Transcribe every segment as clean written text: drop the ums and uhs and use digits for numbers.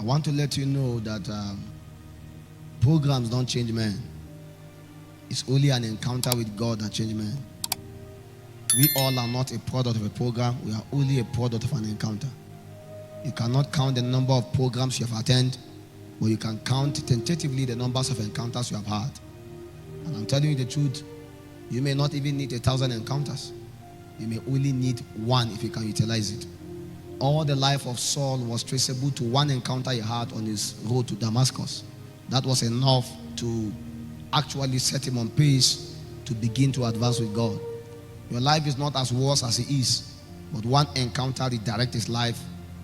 I want to let you know that programs don't change men. It's only an encounter with God that changes men. We all are not a product of a program. We are only a product of an encounter. You cannot count the number of programs you have attended, but you can count tentatively the numbers of encounters you have had. And I'm telling you the truth, you may not even need 1,000 encounters. You may only need one if you can utilize it. All the life of Saul was traceable to one encounter he had on his road to Damascus. That was enough to actually set him on pace to begin to advance with God. Your life is not as worse as it is, but one encounter redirects his life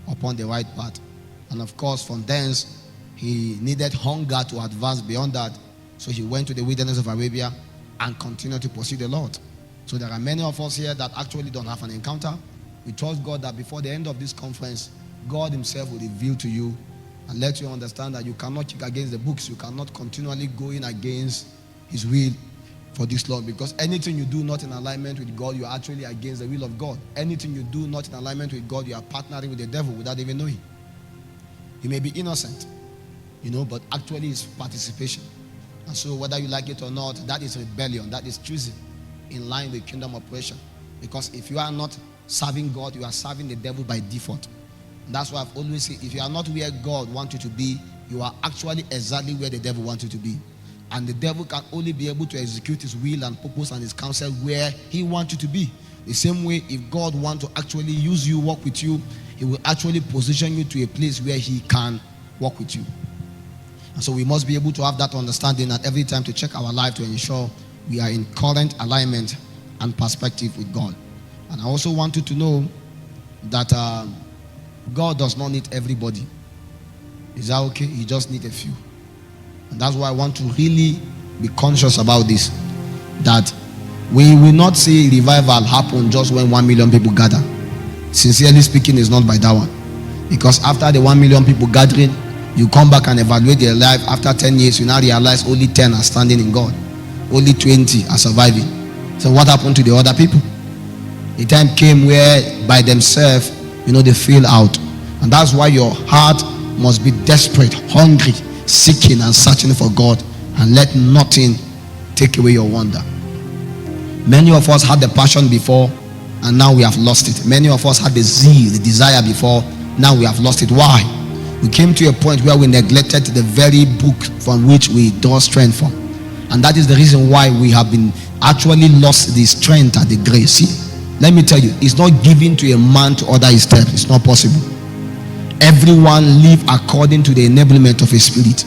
upon the right path. And of course, from thence, he needed hunger to advance beyond that. So he went to the wilderness of Arabia and continued to pursue the Lord. So there are many of us here that actually don't have an encounter. We trust God that before the end of this conference, God himself will reveal to you and let you understand that you cannot kick against the books. You cannot continually go in against his will for this Lord, because anything you do not in alignment with God, you are actually against the will of God. Anything you do not in alignment with God, you are partnering with the devil without even knowing. He may be innocent, but actually it's participation. And so whether you like it or not, that is rebellion, that is treason in line with kingdom operation. Because if you are not serving God, you are serving the devil by default. And that's why I've always said, if you are not where God wants you to be, you are actually exactly where the devil wants you to be. And the devil can only be able to execute his will and purpose and his counsel where he wants you to be. The same way, if God wants to actually use you, work with you, he will actually position you to a place where he can work with you. And so we must be able to have that understanding at every time to check our life to ensure we are in current alignment and perspective with God. And I also want you to know that God does not need everybody. Is that okay? He just needs a few. And that's why I want to really be conscious about this. That we will not say revival happen just when 1 million people gather. Sincerely speaking, it's not by that one. Because after the 1 million people gathering, you come back and evaluate their life. After 10 years, you now realize only 10 are standing in God. Only 20 are surviving. So what happened to the other people? The time came where by themselves, they feel out. And that's why your heart must be desperate, hungry, seeking and searching for God, and let nothing take away your wonder. Many of us had the passion before, and now we have lost it. Many of us had the zeal, the desire before, now we have lost it. Why? We came to a point where we neglected the very book from which we draw strength from. And that is the reason why we have been actually lost the strength and the grace. See, let me tell you, it's not given to a man to order his steps. It's not possible. Everyone live according to the enablement of a spirit.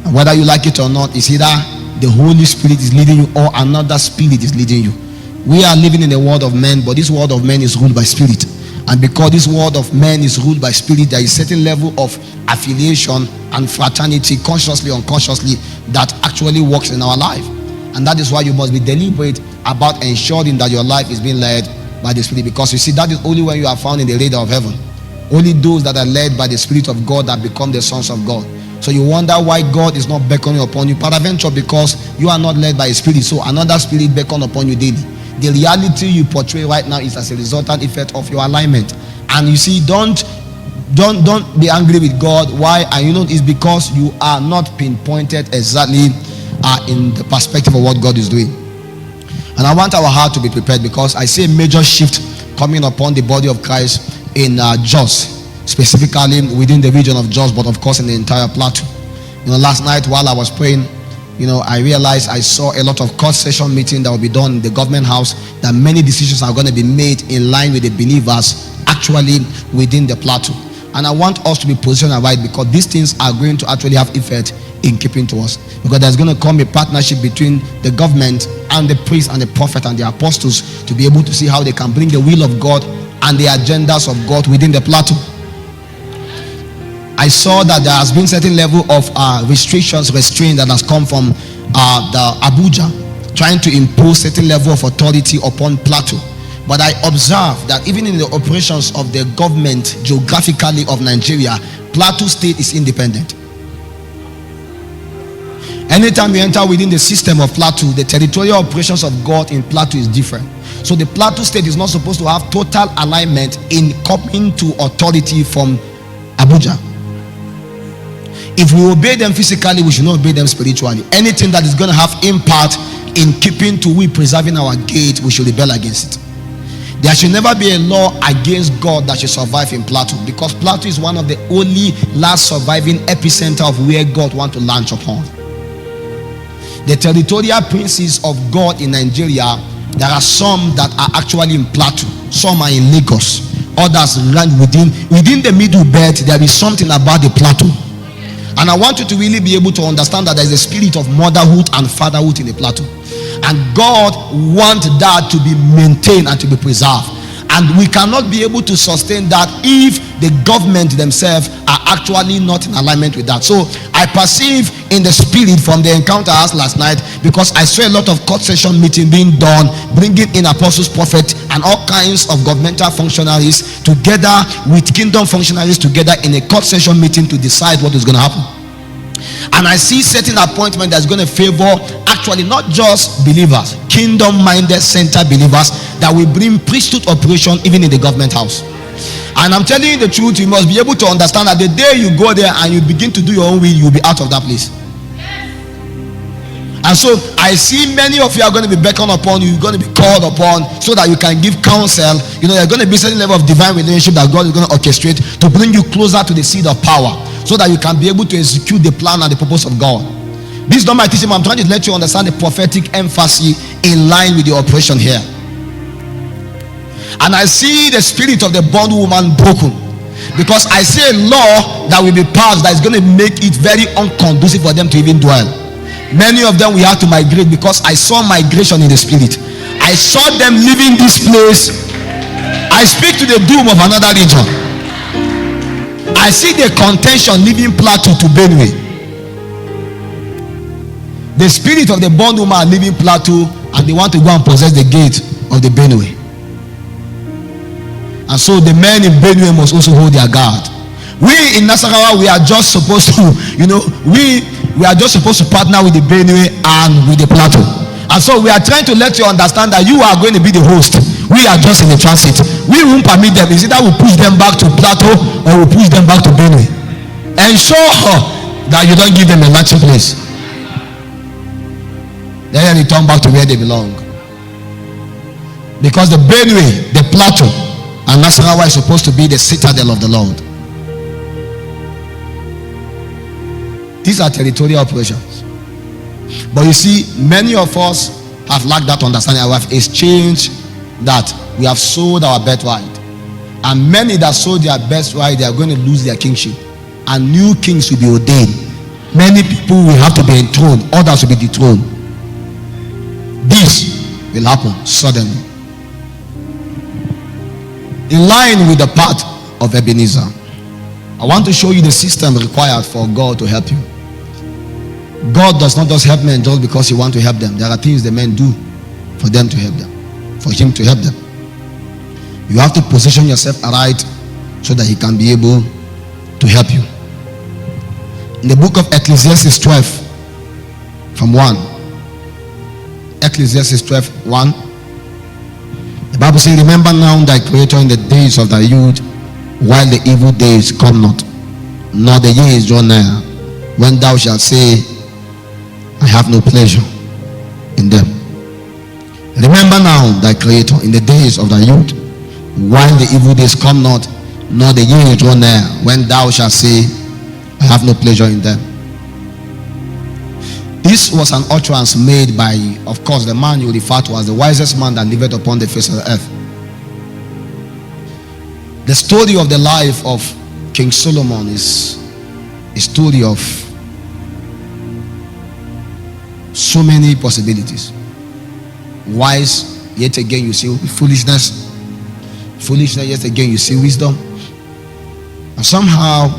And whether you like it or not, it's either the Holy Spirit is leading you or another spirit is leading you. We are living in a world of men, but this world of men is ruled by spirit. And because this world of men is ruled by spirit, there is a certain level of affiliation and fraternity, consciously or unconsciously, that actually works in our life. And that is why you must be deliberate about ensuring that your life is being led by the Spirit. Because you see, that is only when you are found in the radar of heaven. Only those that are led by the Spirit of God that become the sons of God. So you wonder why God is not beckoning upon you. Peradventure, because you are not led by a spirit, so another spirit beckon upon you daily. The reality you portray right now is as a resultant effect of your alignment. And you see, don't be angry with God. Why? And it's because you are not pinpointed exactly in the perspective of what God is doing. And I want our heart to be prepared, because I see a major shift coming upon the body of Christ in Jos, specifically within the region of Jos, but of course in the entire Plateau. Last night while I was praying, I realized I saw a lot of court session meeting that will be done in the government house, that many decisions are going to be made in line with the believers actually within the Plateau. And I want us to be positioned right, because these things are going to actually have effect in keeping to us. Because there's going to come a partnership between the government and the priest and the prophet and the apostles to be able to see how they can bring the will of God and the agendas of God within the Plateau. I saw that there has been certain level of restraint that has come from the Abuja, trying to impose certain level of authority upon Plateau. But I observed that even in the operations of the government geographically of Nigeria, Plateau State is independent. Anytime you enter within the system of Plateau, the territorial operations of God in Plateau is different. So the Plateau State is not supposed to have total alignment in coming to authority from Abuja. If we obey them physically, we should not obey them spiritually. Anything that is going to have impact in keeping to we preserving our gate, we should rebel against it. There should never be a law against God that should survive in Plateau, because Plateau is one of the only last surviving epicenter of where God wants to launch upon. The territorial princes of God in Nigeria, there are some that are actually in Plateau, some are in Lagos, others run within the middle belt. There is something about the Plateau, and I want you to really be able to understand that there is a spirit of motherhood and fatherhood in the Plateau. And God wants that to be maintained and to be preserved. And we cannot be able to sustain that if the government themselves are actually not in alignment with that. So I perceive in the spirit from the encounter house last night, because I saw a lot of court session meeting being done, bringing in apostles, prophets, and all kinds of governmental functionaries together with kingdom functionaries together in a court session meeting to decide what is going to happen. And I see certain appointment that's going to favor actually not just believers, kingdom-minded center believers that will bring priesthood operation even in the government house. And I'm telling you the truth, you must be able to understand that the day you go there and you begin to do your own will, you'll be out of that place. And so I see many of you are going to be beckoned upon, you're going to be called upon so that you can give counsel. You know, there's going to be a certain level of divine relationship that God is going to orchestrate to bring you closer to the seat of power, so that you can be able to execute the plan and the purpose of God. This is not my teaching. I'm trying to let you understand the prophetic emphasis in line with the operation here. And I see the spirit of the bondwoman broken, because I see a law that will be passed that is going to make it very unconducive for them to even dwell. Many of them will have to migrate, because I saw migration in the spirit. I saw them leaving this place. I speak to the doom of another region. I see the contention leaving Plateau to Benue. The spirit of the bondwoman are leaving Plateau, and they want to go and possess the gate of the Benue. And so the men in Benue must also hold their guard. We in Nasarawa, we are just supposed to, we are just supposed to partner with the Benue and with the Plateau. And so we are trying to let you understand that you are going to be the host. We are just in the transit. We won't permit them. Is either we push them back to Plateau or we push them back to Benue. Ensure that you don't give them a matching place. Then they return back to where they belong. Because the Benue, the Plateau, and Nasarawa is supposed to be the citadel of the Lord. These are territorial operations. But you see, many of us have lacked that understanding. We have exchanged that. We have sold our birthright. And many that sold their birthright, they are going to lose their kingship. And new kings will be ordained. Many people will have to be enthroned. Others will be dethroned. This will happen suddenly. In line with the path of Ebenezer, I want to show you the system required for God to help you. God does not just help men just because he wants to help them. There are things the men do for them to help them, for him to help them. You have to position yourself aright so that he can be able to help you. In the book of Ecclesiastes 12 from 1, Ecclesiastes 12:1, the Bible says, remember now thy creator in the days of thy youth, while the evil days come not, nor the years draw near, when thou shalt say, I have no pleasure in them. Remember now thy creator in the days of thy youth, while the evil days come not, nor the years draw near, when thou shalt say, I have no pleasure in them. This was an utterance made by, of course, the man you refer to as the wisest man that lived upon the face of the earth. The story of the life of King Solomon is a story of so many possibilities. Wise, yet again you see foolishness. Foolishness, yet again you see wisdom. And somehow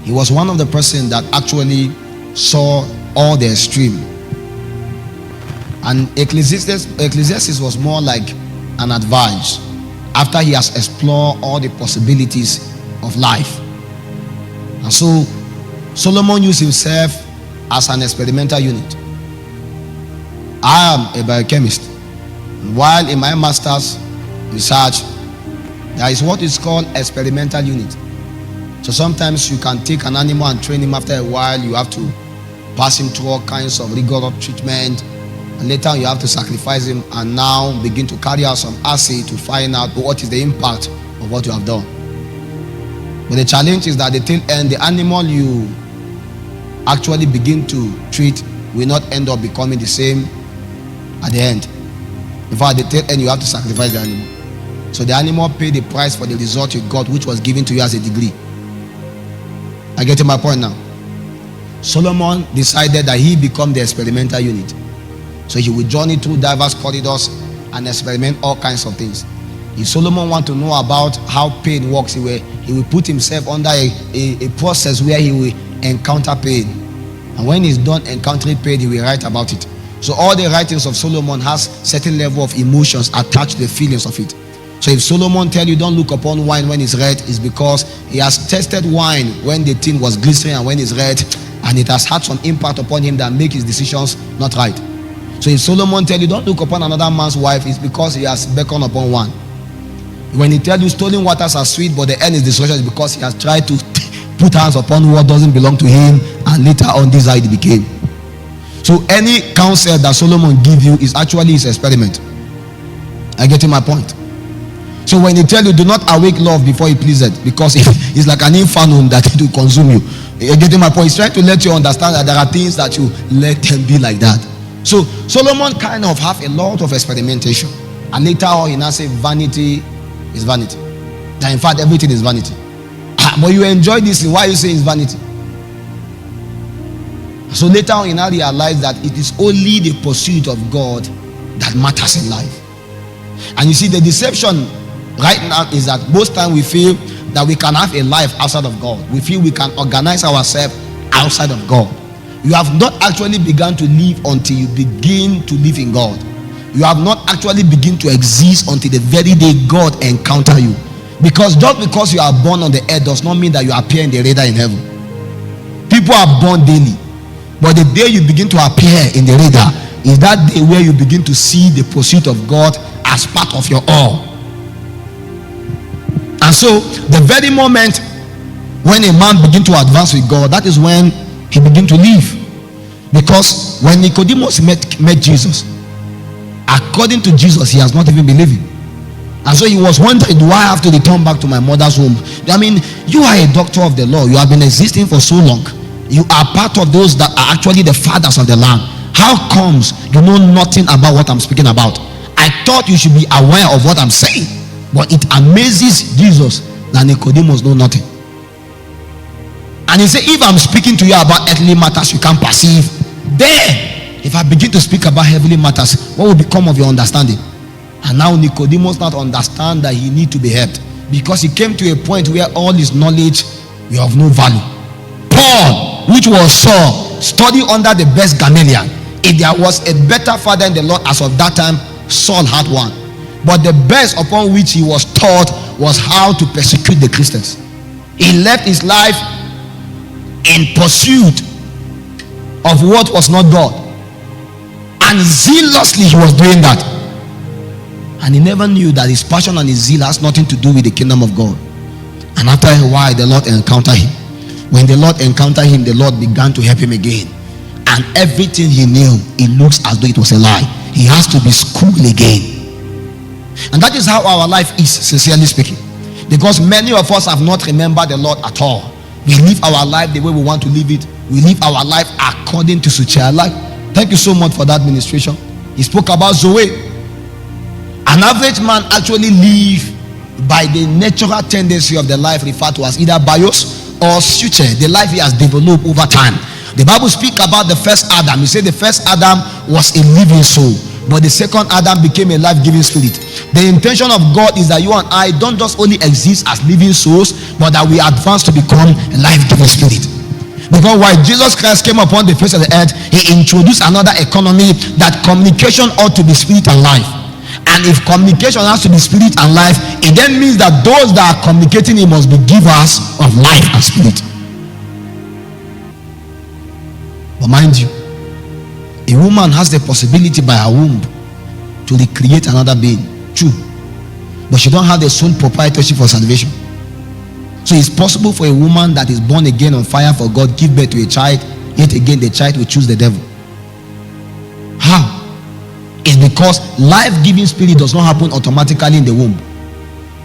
he was one of the person that actually saw all the extreme. And Ecclesiastes was more like an advice after he has explored all the possibilities of life. And so Solomon used himself as an experimental unit. I am a biochemist. While in my master's research, there is what is called experimental unit. So sometimes you can take an animal and train him. After a while, you have to pass him through all kinds of rigorous treatment. And later you have to sacrifice him and now begin to carry out some assay to find out what is the impact of what you have done. But the challenge is that the tail end, the animal you actually begin to treat will not end up becoming the same at the end. In fact, at the tail end, you have to sacrifice the animal. So the animal paid the price for the result you got, which was given to you as a degree. I get to my point now. Solomon decided that he become the experimental unit. So he would journey through diverse corridors and experiment all kinds of things. If Solomon want to know about how pain works, he will put himself under a process where he will encounter pain. And when he's done encountering pain, he will write about it. So all the writings of Solomon has certain level of emotions attached to the feelings of it. So if Solomon tell you don't look upon wine when it's red, it's because he has tested wine when the thing was glistening and when it's red, and it has had some impact upon him that make his decisions not right. So if Solomon tell you don't look upon another man's wife, it's because he has beckoned upon one. When he tell you stolen waters are sweet but the end is destruction, it's because he has tried to put hands upon what doesn't belong to him, and later on this how it became. So any counsel that Solomon give you is actually his experiment. I get my point. So when he tell you do not awake love before he pleaseth, because it's like an inferno that it will consume you. You get my point. He's trying to let you understand that there are things that you let them be like that. So Solomon kind of have a lot of experimentation, and later on he now say vanity is vanity. That in fact everything is vanity. But you enjoy this, why you say it's vanity? So later on he now realize that it is only the pursuit of God that matters in life. And you see the deception right now is that most time we feel that we can have a life outside of God. We feel we can organize ourselves outside of God. You have not actually begun to live until you begin to live in God. You have not actually begin to exist until the very day God encounter you. Because just because you are born on the earth does not mean that you appear in the radar in heaven. People are born daily, but the day you begin to appear in the radar is that day where you begin to see the pursuit of God as part of your all. And so the very moment when a man begins to advance with God, that is when he begins to live. Because when Nicodemus met Jesus, according to Jesus, he has not even been living. And so he was wondering, do I have to return back to my mother's womb? I mean, you are a doctor of the law. You have been existing for so long. You are part of those that are actually the fathers of the land. How comes you know nothing about what I'm speaking about? I thought you should be aware of what I'm saying. But it amazes Jesus that Nicodemus know nothing. And he said, if I'm speaking to you about earthly matters you can't perceive, then if I begin to speak about heavenly matters, what will become of your understanding? And now Nicodemus not understand that he need to be helped, because he came to a point where all his knowledge will have no value. Paul, which was Saul, studied under the best Gamaliel. If there was a better father in the Lord as of that time, Saul had one. But the best upon which he was taught was how to persecute the Christians. He left his life in pursuit of what was not God, and zealously he was doing that. And he never knew that his passion and his zeal has nothing to do with the kingdom of God. And after a while, the Lord encountered him. When the Lord encountered him, the Lord began to help him again. And everything he knew, it looks as though it was a lie. He has to be schooled again. And that is how our life is, sincerely speaking. Because many of us have not remembered the Lord at all. We live our life the way we want to live it. We live our life according to such a life. Thank you so much for that ministration. He spoke about Zoe. An average man actually live by the natural tendency of the life referred to as either bios or suture, the life he has developed over time. The Bible speaks about the first Adam. He said the first Adam was a living soul, but the second Adam became a life-giving spirit. The intention of God is that you and I don't just only exist as living souls, but that we advance to become a life-giving spirit. Because while Jesus Christ came upon the face of the earth, he introduced another economy, that communication ought to be spirit and life. And if communication has to be spirit and life, it then means that those that are communicating it must be givers of life and spirit. But mind you, a woman has the possibility by her womb to recreate another being. True. But she don't have the sole proprietorship for salvation. So it's possible for a woman that is born again on fire for God, give birth to a child, yet again the child will choose the devil. How? It's because life-giving spirit does not happen automatically in the womb.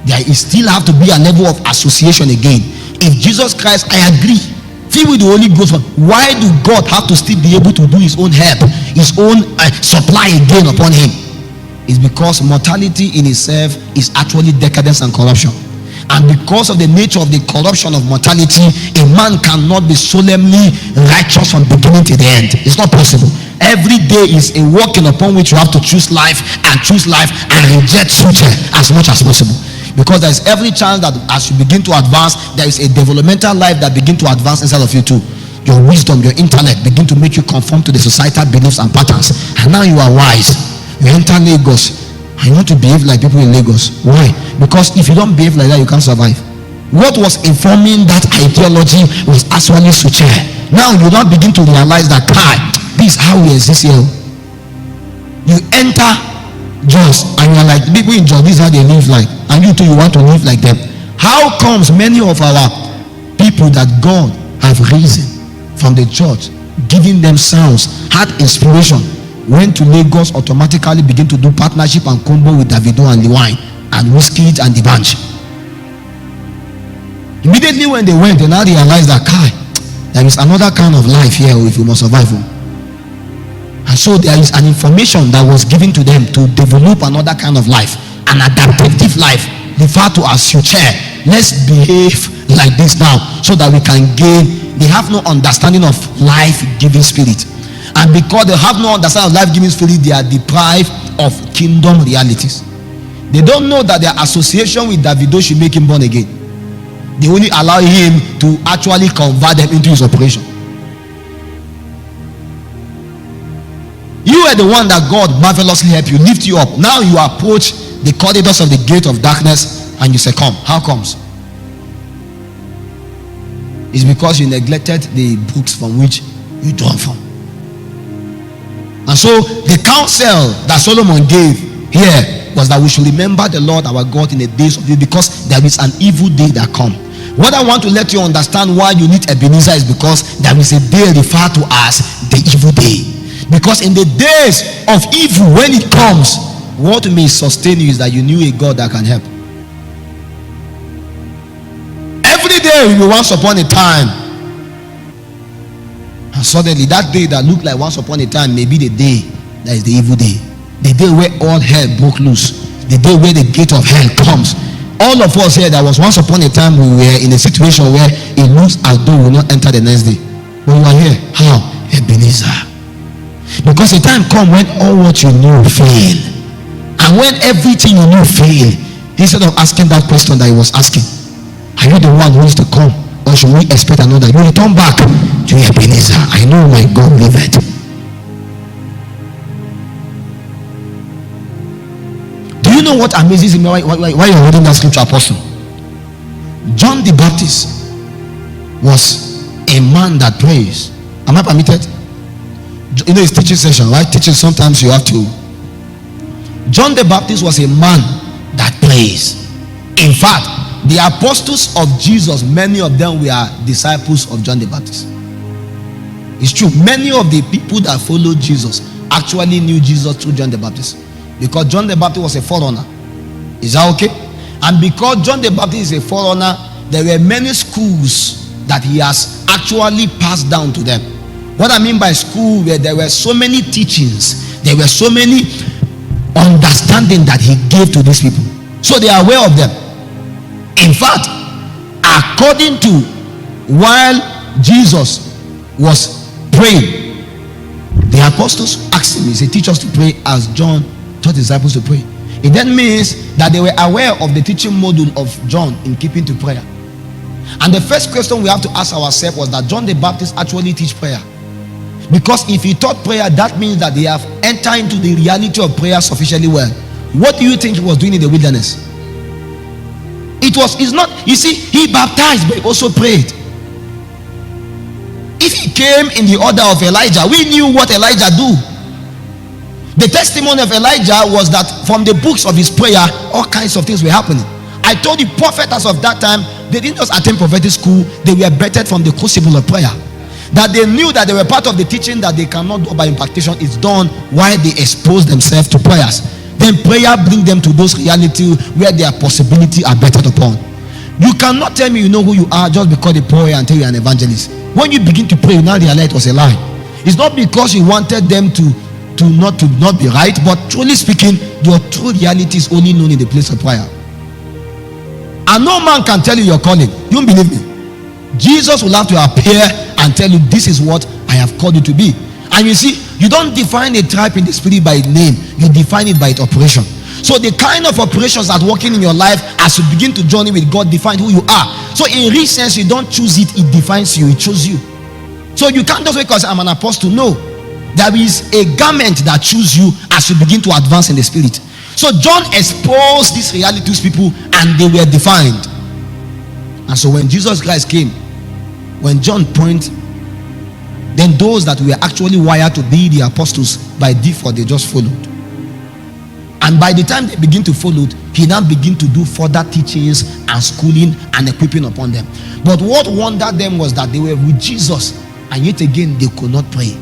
There is still have to be a level of association again. If Jesus Christ, I agree, filled with the Holy Ghost, why do God have to still be able to do his own help, his own supply again upon him? It's because mortality in itself is actually decadence and corruption. And because of the nature of the corruption of mortality, a man cannot be solemnly righteous from beginning to the end. It's not possible. Every day is a walking upon which you have to choose life and reject future as much as possible. Because there is every chance that as you begin to advance, there is a developmental life that begin to advance inside of you too. Your wisdom, your intellect begin to make you conform to the societal beliefs and patterns. And now you are wise. You enter Lagos. I want to behave like people in Lagos. Why? Because if you don't behave like that, you can't survive. What was informing that ideology was actually suture. Now you now begin to realize that this is how we exist here. You enter Jos and you're like, people in Jos, this is how they live like, and you too, you want to live like them. How comes many of our people that God have risen from the church, giving them sounds, had inspiration, went to Lagos, automatically begin to do partnership and combo with Davido and Lewine and Wizkid and the bunch? Immediately when they went, they now realized that there is another kind of life here if you must survive. And so there is an information that was given to them to develop another kind of life, an adaptive life, referred to as future. Let's behave like this now so that we can gain. They have no understanding of life-giving spirit. And because they have no understanding of life-giving spirit, they are deprived of kingdom realities. They don't know that their association with Davido should make him born again. They only allow him to actually convert them into his operation. You are the one that God marvelously helped you, lift you up. Now you approach the corridors of the gate of darkness and you say, come. How comes? It's because you neglected the books from which you drawn from. And so the counsel that Solomon gave here was that we should remember the Lord our God in the days of evil, because there is an evil day that comes. What I want to let you understand why you need Ebenezer is because there is a day referred to as the evil day. Because in the days of evil, when it comes, what may sustain you is that you knew a God that can help. Every day will be once upon a time, and suddenly that day that looked like once upon a time may be the day that is the evil day. The day where all hell broke loose. The day where the gate of hell comes. All of us here, there was once upon a time we were in a situation where it looks as though we will not enter the next day. But we are here. How? Ebenezer. Because a time comes when all what you knew fail. And when everything you knew fail, instead of asking that question that he was asking, are you the one who is to come, or should we expect another? You return back to Ebenezer. I know my God liveth. Do you know what amazes me? Why you're reading that scripture, Apostle? John the Baptist was a man that prays. Am I permitted? You know, it's teaching session, right? Teaching, sometimes you have to. John the Baptist was a man that prays. In fact, the apostles of Jesus, many of them were disciples of John the Baptist. It's true. Many of the people that followed Jesus actually knew Jesus through John the Baptist, because John the Baptist was a forerunner. Is that okay? And because John the Baptist is a forerunner, there were many schools that he has actually passed down to them. What I mean by school, where there were so many teachings, there were so many understanding that he gave to these people, so they are aware of them. In fact, according to while Jesus was praying, the apostles asked him, he said, teach us to pray as John taught his disciples to pray. It then means that they were aware of the teaching module of John in keeping to prayer. And the first question we have to ask ourselves was that John the Baptist actually teach prayer. Because if he taught prayer, that means that they have entered into the reality of prayer sufficiently well. What do you think he was doing in the wilderness? It's not, you see, he baptized, but he also prayed. If he came in the order of Elijah, we knew what Elijah do. The testimony of Elijah was that from the books of his prayer, all kinds of things were happening. I told you, prophets of that time they didn't just attend prophetic school, they were bettered from the crucible of prayer. That they knew that they were part of the teaching that they cannot do by impartation is done while they expose themselves to prayers. Then prayer bring them to those realities where their possibility are bettered upon. You cannot tell me you know who you are just because they pray and tell you an evangelist. When you begin to pray, you now realize it was a lie. It's not because you wanted them to not be right, but truly speaking, your true reality is only known in the place of prayer. And no man can tell you your calling. You don't believe me? Jesus will have to appear and tell you, this is what I have called you to be. And you see, you don't define a tribe in the spirit by its name, you define it by its operation. So the kind of operations that working in your life as you begin to journey with God define who you are. So in real sense, you don't choose it, it defines you, it chooses you. So you can't just because I'm an apostle. No, there is a garment that chooses you as you begin to advance in the spirit. So John exposed these realities to people and they were defined. And so when Jesus Christ came, when John pointed, then those that were actually wired to be the apostles by default, they just followed. And by the time they begin to follow, he now begin to do further teachings and schooling and equipping upon them. But what wondered them was that they were with Jesus, and yet again they could not pray.